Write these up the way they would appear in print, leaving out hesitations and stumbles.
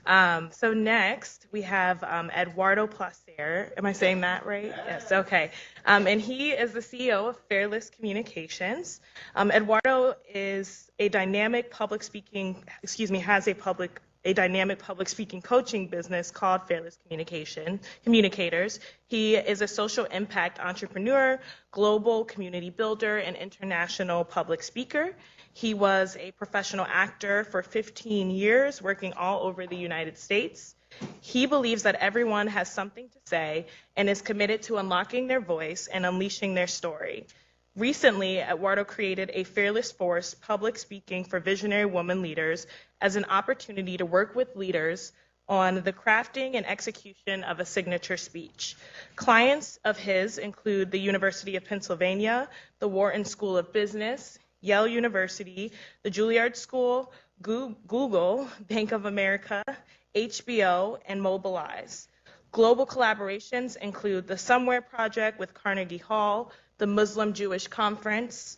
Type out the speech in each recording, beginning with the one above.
So next we have Eduardo Placer. Am I saying that right? Yes. Okay. And he is the CEO of Fearless Communications. Eduardo is a dynamic public speaking. Has a dynamic public speaking coaching business called Fearless Communicators. He is a social impact entrepreneur, global community builder, and international public speaker. He was a professional actor for 15 years, working all over the United States. He believes that everyone has something to say and is committed to unlocking their voice and unleashing their story. Recently, Eduardo created a Fearless Force public speaking for visionary women leaders as an opportunity to work with leaders on the crafting and execution of a signature speech. Clients of his include the University of Pennsylvania, the Wharton School of Business, Yale University, the Juilliard School, Google, Bank of America, HBO, and Mobilize. Global collaborations include the Somewhere Project with Carnegie Hall, the Muslim Jewish Conference,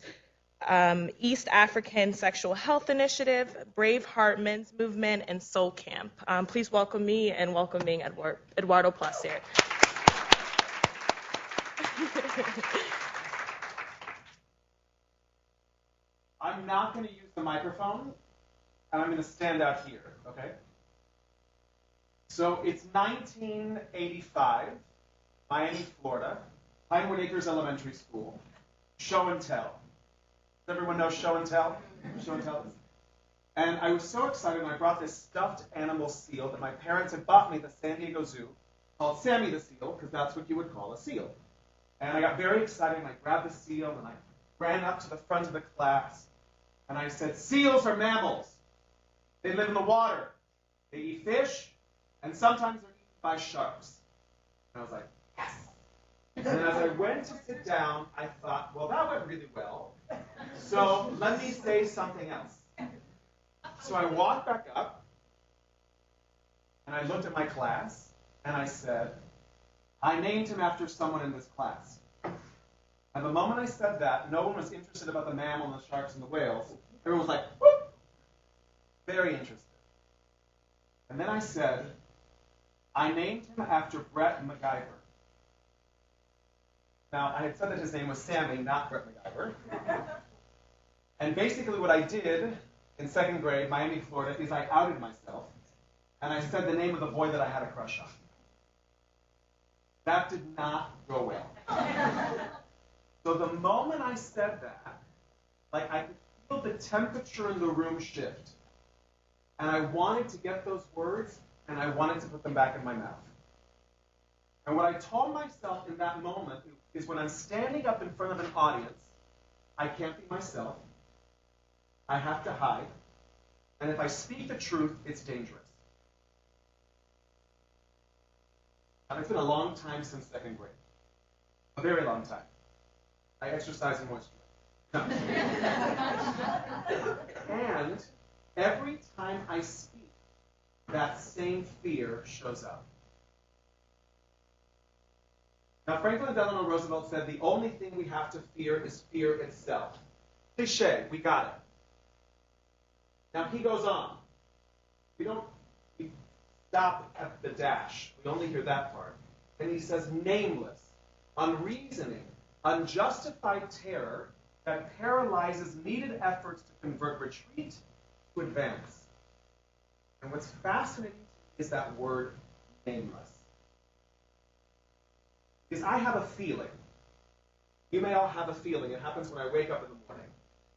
East African Sexual Health Initiative, Brave Heart Men's Movement, and Soul Camp. Please welcome me in welcoming Eduardo Placer. I'm not going to use the microphone, and I'm going to stand out here, okay? So it's 1985, Miami, Florida, Pinewood Acres Elementary School, show and tell. Does everyone know show and tell? Show and tell. And I was so excited, and I brought this stuffed animal seal that my parents had bought me at the San Diego Zoo, called Sammy the Seal, because that's what you would call a seal. And I got very excited, and I grabbed the seal, and I ran up to the front of the class, and I said, seals are mammals. They live in the water. They eat fish, and sometimes they're eaten by sharks. And I was like, yes. And then as I went to sit down, I thought, well, that went really well. So let me say something else. So I walked back up, and I looked at my class, and I said, I named him after someone in this class. And the moment I said that, no one was interested about the mammal and the sharks and the whales. Everyone was like, whoop! Very interested. And then I said, I named him after Brett MacGyver. Now, I had said that his name was Sammy, not Brett MacGyver. And basically what I did in second grade, Miami, Florida, is I outed myself. And I said the name of the boy that I had a crush on. That did not go well. So the moment I said that, like I could feel the temperature in the room shift. And I wanted to get those words, and I wanted to put them back in my mouth. And what I told myself in that moment is when I'm standing up in front of an audience, I can't be myself. I have to hide. And if I speak the truth, it's dangerous. And it's been a long time since second grade. A very long time. I exercise in moisture. No. And every time I speak, that same fear shows up. Now, Franklin Delano Roosevelt said the only thing we have to fear is fear itself. Cliché, we got it. Now, he goes on. We stop at the dash. We only hear that part. And he says, nameless, unreasoning, unjustified terror that paralyzes needed efforts to convert retreat to advance. And what's fascinating is that word, nameless. Because I have a feeling. You may all have a feeling. It happens when I wake up in the morning.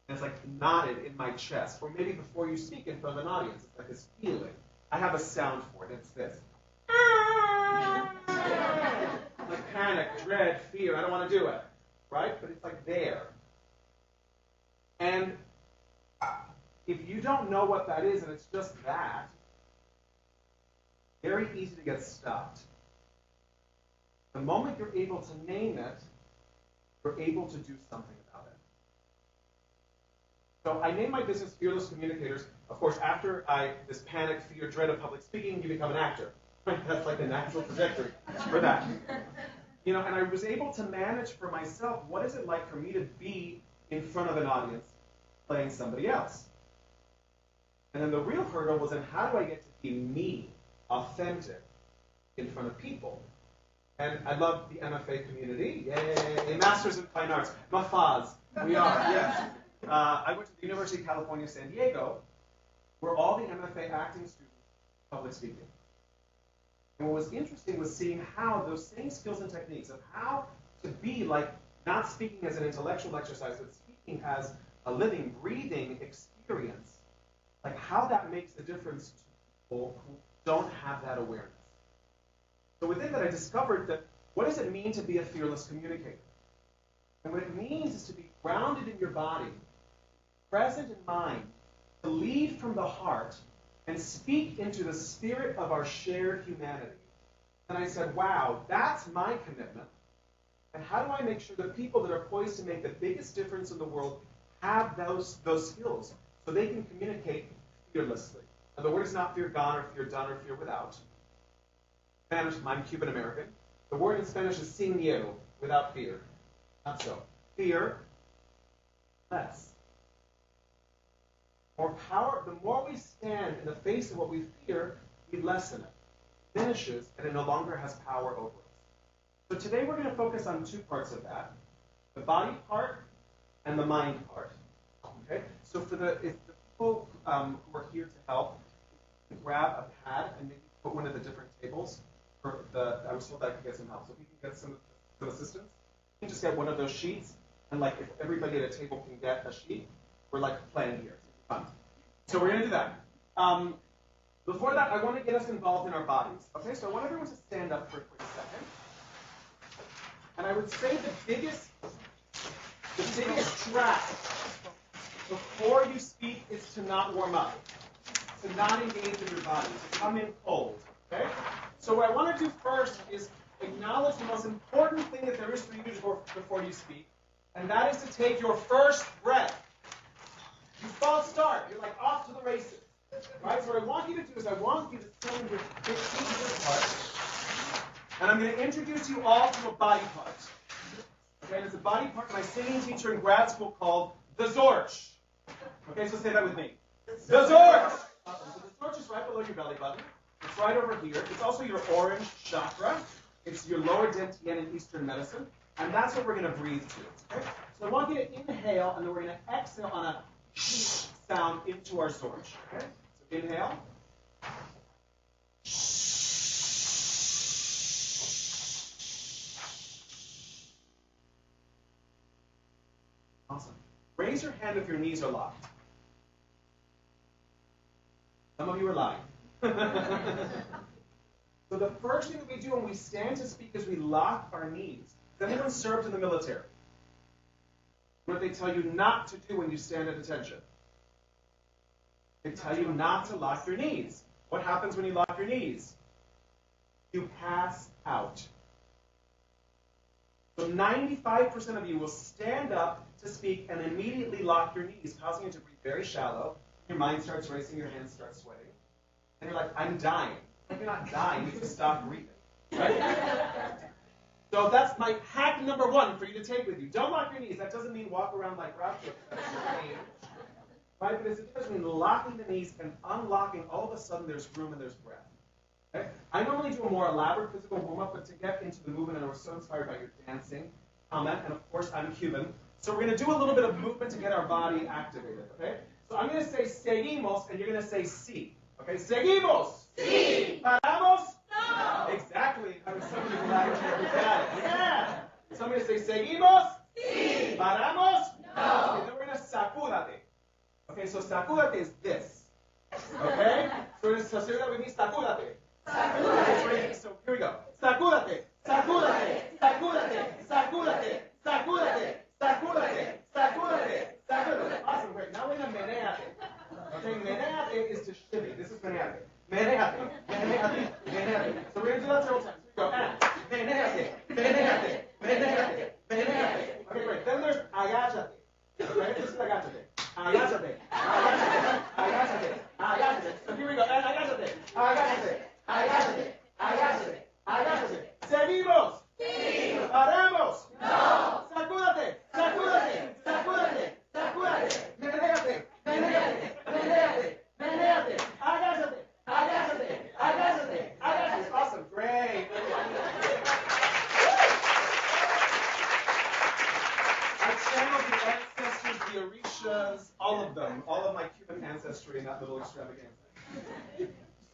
And it's like knotted in my chest. Or maybe before you speak in front of an audience. It's like this feeling. I have a sound for it. It's this. Like panic, dread, fear. I don't want to do it. Right? But it's like there. And if you don't know what that is, and it's just that, very easy to get stopped. The moment you're able to name it, you're able to do something about it. So I named my business Fearless Communicators. Of course, after this panic, fear, dread of public speaking, you become an actor. That's like the natural trajectory for that. And I was able to manage for myself, what is it like for me to be in front of an audience playing somebody else? And then the real hurdle was in how do I get to be me authentic in front of people. And I love the MFA community. Yay! Masters in Fine Arts. Mafaz. We are, yes. I went to the University of California, San Diego, where all the MFA acting students public speaking. And what was interesting was seeing how those same skills and techniques of how to be like, not speaking as an intellectual exercise, but speaking as a living, breathing experience, like how that makes a difference to people who don't have that awareness. So within that, I discovered that what does it mean to be a fearless communicator? And what it means is to be grounded in your body, present in mind, to lead from the heart, and speak into the spirit of our shared humanity. And I said, wow, that's my commitment. And how do I make sure that people that are poised to make the biggest difference in the world have those skills so they can communicate fearlessly? And the word is not fear gone or fear done or fear without. Spanish, I'm Cuban American. The word in Spanish is sin miedo, without fear. Not so. Fear, less. More power, the more we stand in the face of what we fear, we lessen it, diminishes, and it no longer has power over us. So today we're going to focus on two parts of that, the body part and the mind part. Okay? So if the people who are here to help, grab a pad and maybe put one of the different tables. I was told that I could get some help. So if you can get some assistance, you can just get one of those sheets, and like if everybody at a table can get a sheet, we're like playing here. Fun. So we're going to do that. Before that, I want to get us involved in our bodies. Okay, so I want everyone to stand up for a quick second. And I would say the biggest trap before you speak is to not warm up, to not engage in your body, to come in cold. Okay? So what I want to do first is acknowledge the most important thing that there is for you to do before you speak, and that is to take your first breath. You false start. You're like off to the races. Right? So what I want you to do is I want you to send your 15 part, and I'm going to introduce you all to a body part. Okay, there's a body part my singing teacher in grad school called the Zorch. Okay, so say that with me. The Zorch! So the Zorch is right below your belly button. It's right over here. It's also your orange chakra. It's your lower dantian in Eastern medicine. And that's what we're going to breathe to. Okay? So I want you to inhale, and then we're going to exhale on a sh sound into our Zorch. Okay? So inhale. Awesome. Raise your hand if your knees are locked. Some of you are lying. So the first thing that we do when we stand to speak is we lock our knees. Has anyone served in the military? What do they tell you not to do when you stand at attention? They tell you not to lock your knees. What happens when you lock your knees? You pass out. So 95% of you will stand up to speak and immediately lock your knees, causing you to breathe very shallow. Your mind starts racing, your hands start sweating. And you're like, I'm dying. Like you're not dying, you just stop breathing. Right? So that's my hack number one for you to take with you. Don't lock your knees. That doesn't mean walk around like Groucho. Right? But it's the difference between locking the knees and unlocking. All of a sudden, there's room and there's breath. Okay? I normally do a more elaborate physical warm-up, but to get into the movement, and I was so inspired by your dancing comment, and of course, I'm Cuban. So we're going to do a little bit of movement to get our body activated. Okay? So I'm going to say seguimos, and you're going to say sí. Okay? Seguimos. Sí. Paramos. No. Exactly. I was somebody glad you got it. Yeah. Somebody say seguimos. Sí. Paramos. No. Okay, then we're going to sacúdate. Okay, so sacúdate is this. Okay? So we're going to say that with me, sacúdate. Sacúdate. So here we go. Sacúdate. Sacúdate. Sacúdate. Sacúdate. Sacúdate. Sacúdate. Sacúdate. Sacúdate. Awesome. Great. Now we're going to meneate. Okay, meneate is to shimmy. This is meneate. Meneate. Meneate. Meneate. So we're going to do that several times. Here we go. And meneate. Meneate. Meneate. Meneate. Okay, great. Then there's agáchate. Okay, this is agáchate. Agáchate. Agáchate. Agáchate. Agáchate. So here we go. And agáchate. Agáchate. Agáchate. Agáchate. Agáchate. Seguimos. Sí. Paramos. No. Sacúdate. Sacúdate. Sacúdate. Sacúdate. Menéate. Menéate. Menéate. Menéate. Agáchate. Agáchate. Agáchate. that little extravaganza.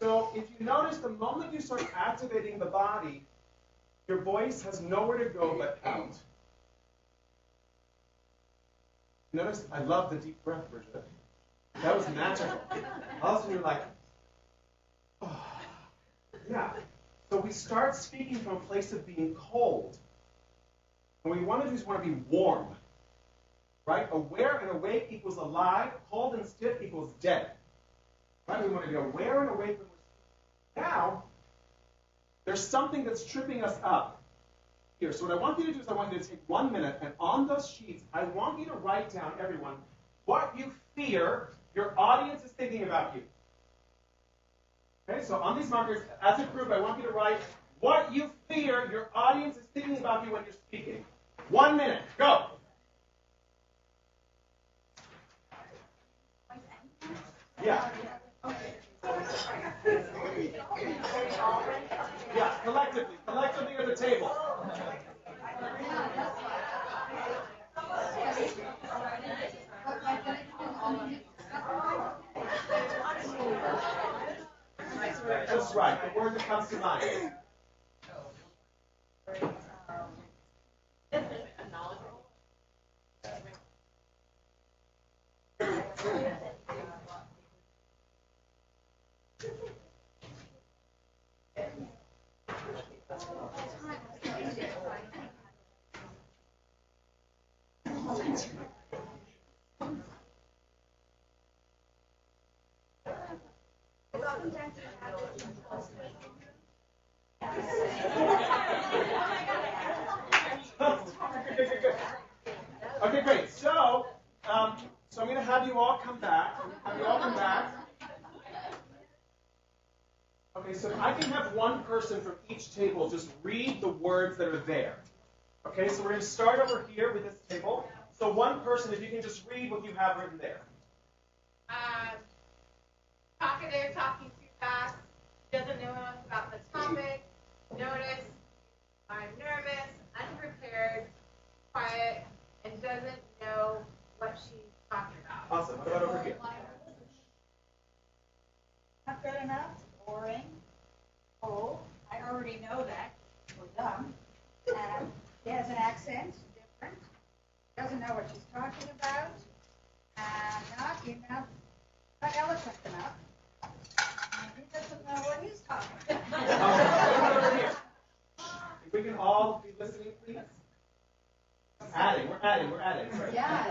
So if you notice, the moment you start activating the body, your voice has nowhere to go but out. Notice, I love the deep breath, Bridget. That was magical. All of a sudden you're like, oh. Yeah. So we start speaking from a place of being cold. And what we want to do is want to be warm. Right? Aware and awake equals alive. Cold and stiff equals dead. Right? We want to be aware and awake when we're speaking. Now, there's something that's tripping us up here. So what I want you to do is I want you to take 1 minute, and on those sheets, I want you to write down, everyone, what you fear your audience is thinking about you. Okay, so on these markers, as a group, I want you to write what you fear your audience is thinking about you when you're speaking. 1 minute, go. Yeah. Yeah, collectively at the table. That's right, the word that comes to mind. Okay, great. So I'm going to have you all come back. Okay, so if I can have one person from each table just read the words that are there. Okay, so we're going to start over here with this table. So one person, if you can just read what you have written there. Talkative, talking too fast, doesn't know enough about the topic. Notice, I'm nervous, unprepared, quiet, and doesn't know what she's talking about. Awesome. What about over here? Not good enough, boring. Oh, I already know that. We're dumb. He has an accent, different. Doesn't know what she's talking about. Not enough, not eloquent enough. He doesn't know what he's talking about. If we can all be listening, please. We're adding. Right. Yeah.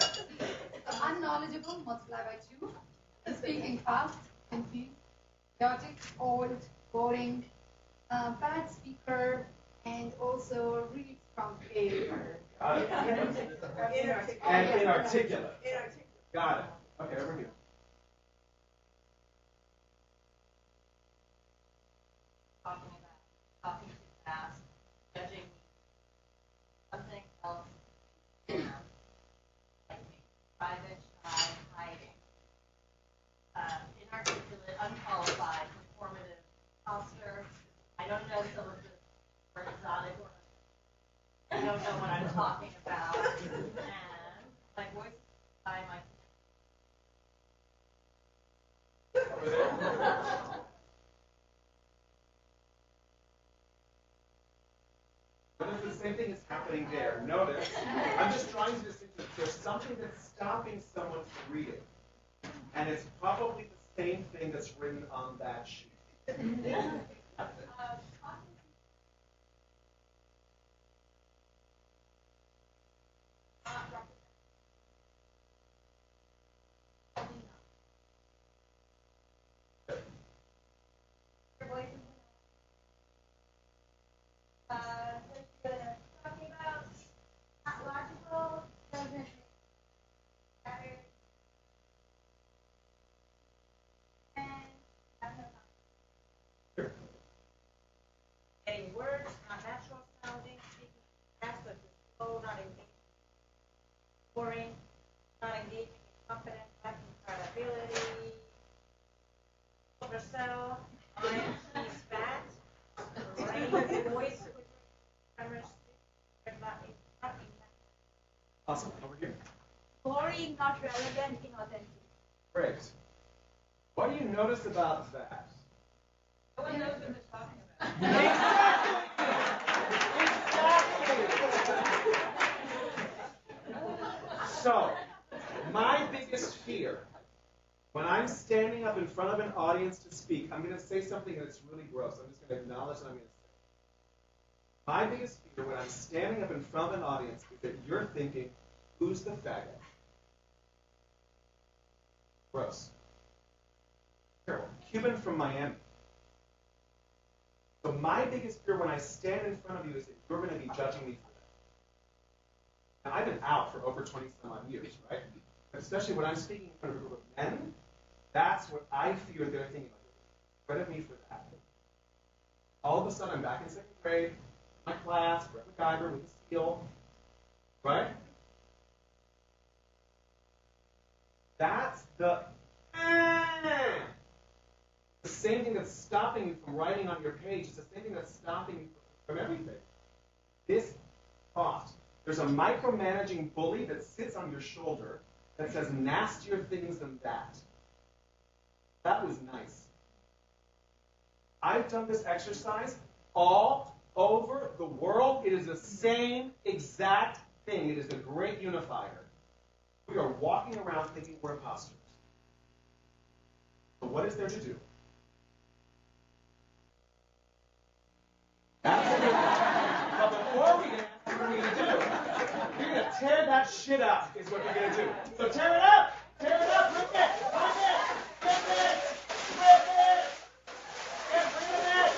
Unknowledgeable, multiply by 2. Speaking fast, confused, chaotic, old, boring, bad speaker, and also really strong behavior. Got it. And inarticulate. Got it. Okay, over here. Talking too fast, judging something else, private, shy, hiding, inarticulate, unqualified, performative, imposter. I don't know some of the words on it. I don't know what I'm talking about, and my voice is high, my Over there. Notice the same thing is happening there. Notice, I'm just trying to distinguish. There's something that's stopping someone from reading. And it's probably the same thing that's written on that sheet. Talking about not logical, doesn't matter. And getting words, not natural sounding, speaking fast, but just slow, not engaging, boring, not engaging in confidence, lacking credibility, oversell, she's fat, right? Voice, tremors, not Awesome. Over here. Boring, not relevant, inauthentic. Great. What notice about that? No one knows what they're talking about. Exactly. So, my biggest fear, when I'm standing up in front of an audience to speak, I'm going to say something that's really gross. I'm just going to acknowledge that I'm going to say it. My biggest fear when I'm standing up in front of an audience is that you're thinking, who's the faggot? Gross. Terrible. Cuban from Miami. So my biggest fear when I stand in front of you is that you're going to be judging me for that. Now, I've been out for over 20 some odd years, right? Especially when I'm speaking in front of a group of men, that's what I fear they're thinking about. Credit me for that. All of a sudden, I'm back in second grade, my class, Brett MacGyver with a seal, right? That's the same thing that's stopping you from writing on your page. It's the same thing that's stopping you from everything. This thought. There's a micromanaging bully that sits on your shoulder that says nastier things than that. That was nice. I've done this exercise all over the world. It is the same exact thing. It is the great unifier. We are walking around thinking we're imposters. But what is there to do? Absolutely. But before we dance, what are we going to do? You're going to tear that shit up, is what you're going to do. So tear it up! Tear it up! Rip it! Rip it! Rip it! Rip it! Get rid of it!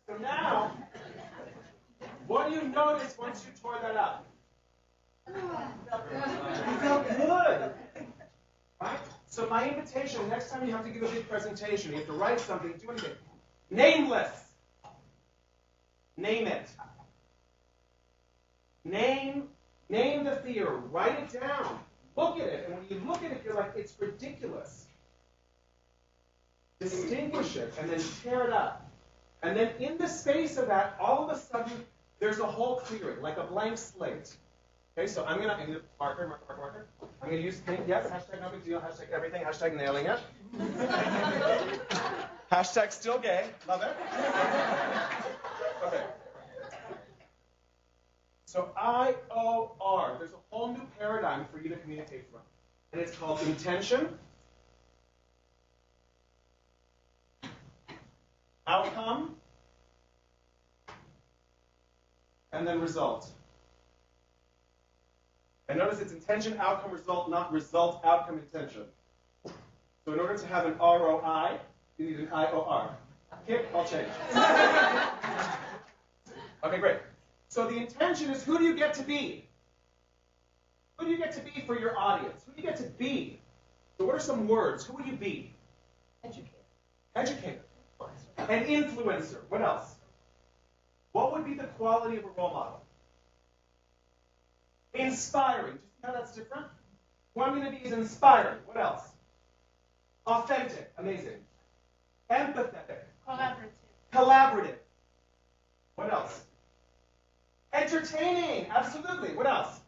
So now, what do you notice once you tore that up? You felt good. Right? So my invitation, next time you have to give a big presentation, you have to write something, do anything. Nameless. Name it. Name the theater. Write it down. Look at it. And when you look at it, you're like, it's ridiculous. Distinguish it and then tear it up. And then in the space of that, all of a sudden, there's a whole clearing, like a blank slate. Okay, so I'm going to, marker. I'm going to use pink, yes, hashtag no big deal, hashtag everything, hashtag nailing it. Hashtag still gay, love it. Okay. So IOR, there's a whole new paradigm for you to communicate from. And it's called intention, outcome, and then result. And notice it's intention, outcome, result, not result, outcome, intention. So in order to have an ROI, you need an IOR. Kick, I'll change. Okay, great. So the intention is, who do you get to be? Who do you get to be for your audience? Who do you get to be? So what are some words? Who will you be? Educator. Educator. An influencer. What else? What would be the quality of a role model? Inspiring. Do you see how that's different? Who I'm going to be is inspiring. What else? Authentic. Amazing. Empathetic. Collaborative. What else? Entertaining. Absolutely. What else?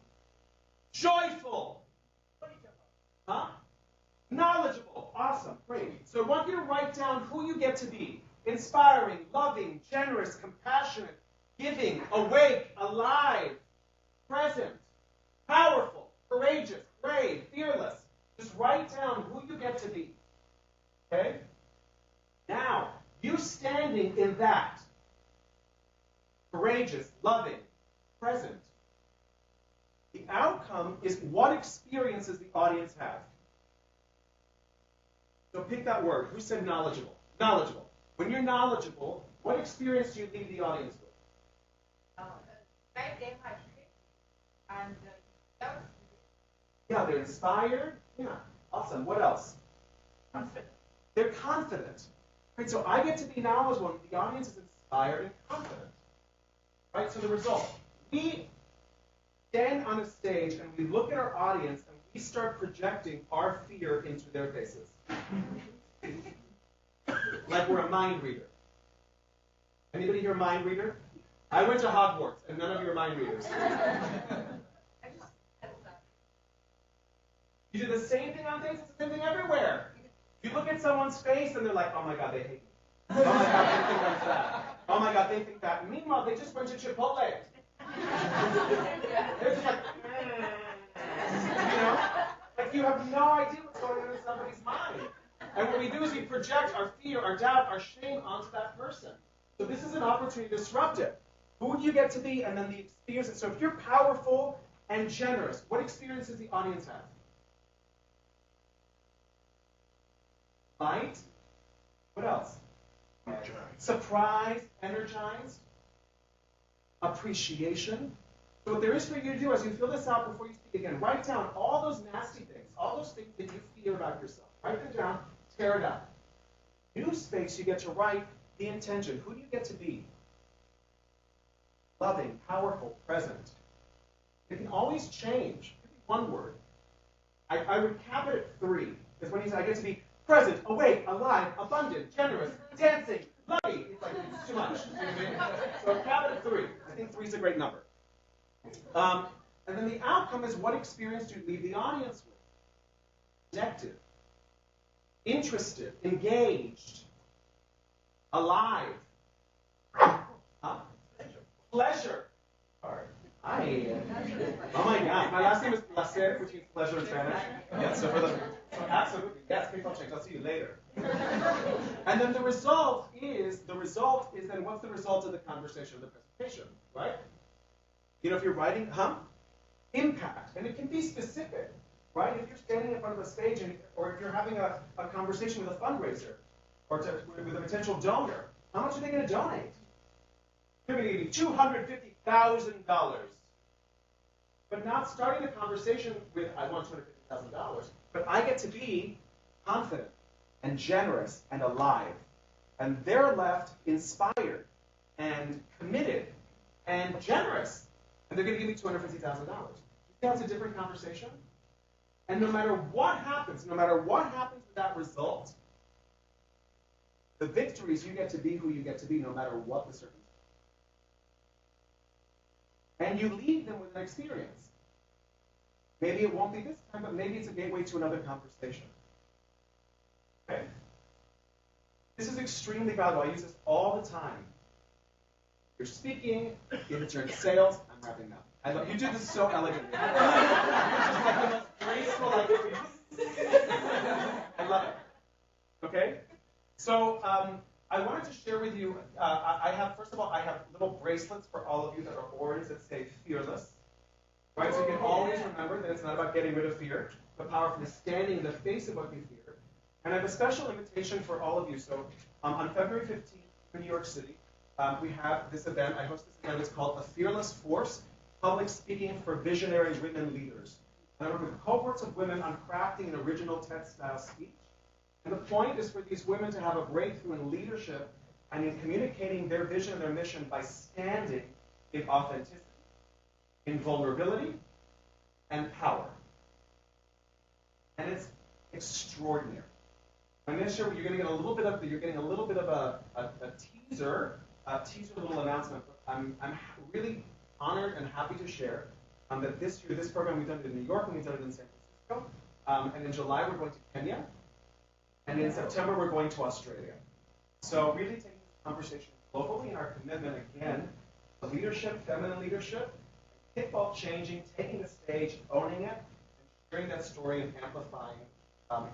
Joyful. Huh? Knowledgeable. Awesome. Great. So I want you to write down who you get to be. Inspiring, loving, generous, compassionate, giving, awake, alive, present, powerful, courageous, brave, fearless. Just write down who you get to be. Okay? Now, you standing in that, courageous, loving, present, the outcome is what experiences the audience have. So pick that word. Who said knowledgeable? Knowledgeable. When you're knowledgeable, what experience do you leave the audience with? Right day my trick and Yeah, they're inspired. Yeah, awesome. What else? Confident. They're confident. Right, so I get to be knowledgeable, and the audience is inspired and confident. Right, so the result. stand on a stage and we look at our audience and we start projecting our fear into their faces. Like we're a mind reader. Anybody here mind reader? I went to Hogwarts, and none of you are mind readers. You do the same thing on things, it's the same thing everywhere. You look at someone's face, and they're like, oh my God, they hate me. Oh my God, they think I'm fat. Oh my God, they think that. Meanwhile, they just went to Chipotle. They're just like, you know? Like you have no idea what's going on in somebody's mind. And what we do is we project our fear, our doubt, our shame onto that person. So this is an opportunity to disrupt it. Who do you get to be, and then the experience. So if you're powerful and generous, what experience does the audience have? Light. What else? Surprise, energized, appreciation. So what there is for you to do as you fill this out before you speak again, write down all those nasty things, all those things that you fear about yourself. Write them down, tear it out. New space, you get to write the intention. Who do you get to be? Loving, powerful, present. It can always change. It could be one word. I would cap it at 3. Because when you say I get to be present, awake, alive, abundant, generous, dancing, lucky, it's like it's too much. You know what I mean? So cap it at 3. I think 3 is a great number. And then the outcome is what experience do you leave the audience with? Connected, interested, engaged, alive. Huh? Pleasure. Oh my God, my last name is Placer, which means pleasure in Spanish. Yes, so absolutely, yes, please don't change. I'll see you later. And then the result is then what's the result of the conversation, of the presentation, right? You know, if you're writing, impact, and it can be specific, right? If you're standing in front of a stage, or if you're having a conversation with a fundraiser, or with a potential donor, how much are they going to donate? They're going to give you $250,000. But not starting the conversation with, I want $250,000, but I get to be confident and generous and alive. And they're left inspired and committed and generous. And they're going to give me $250,000. That's a different conversation. And no matter what happens with that result, the victory is you get to be who you get to be no matter what the circumstance. And you leave them with an experience. Maybe it won't be this time, but maybe it's a gateway to another conversation. Okay? This is extremely valuable. I use this all the time. You're speaking, if it's your sales, I'm wrapping up. I love you do this so elegantly. You're just like the most graceful, like I love it. Okay? So I wanted to share with you, I have little bracelets for all of you that are orange that say fearless. Right? So you can always remember that it's not about getting rid of fear, but powerfully standing in the face of what you fear. And I have a special invitation for all of you. So on February 15th in New York City, we have this event. I host this event. It's called A Fearless Force, Public Speaking for Visionary Women Leaders. And I work with cohorts of women on crafting an original TED-style speech. And the point is for these women to have a breakthrough in leadership and in communicating their vision and their mission by standing in authenticity, in vulnerability, and power. And it's extraordinary. I'm going to share with you. You're getting a little bit of a teaser little announcement. I'm really honored and happy to share that this year, this program, we've done it in New York and we've done it in San Francisco. And in July, we're going to Kenya. And in September, we're going to Australia. So really taking this conversation globally and our commitment, again, to leadership, feminine leadership, kickball changing, taking the stage, owning it, and sharing that story and amplifying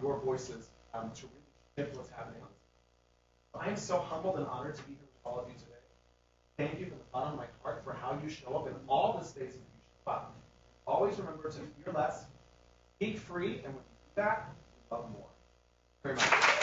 your voices to really shift what's happening on this. So I am so humbled and honored to be here with all of you today. Thank you from the bottom of my heart for how you show up in all the spaces that you show up. Always remember to fear less, speak free, and when you do that, you love more. Very much.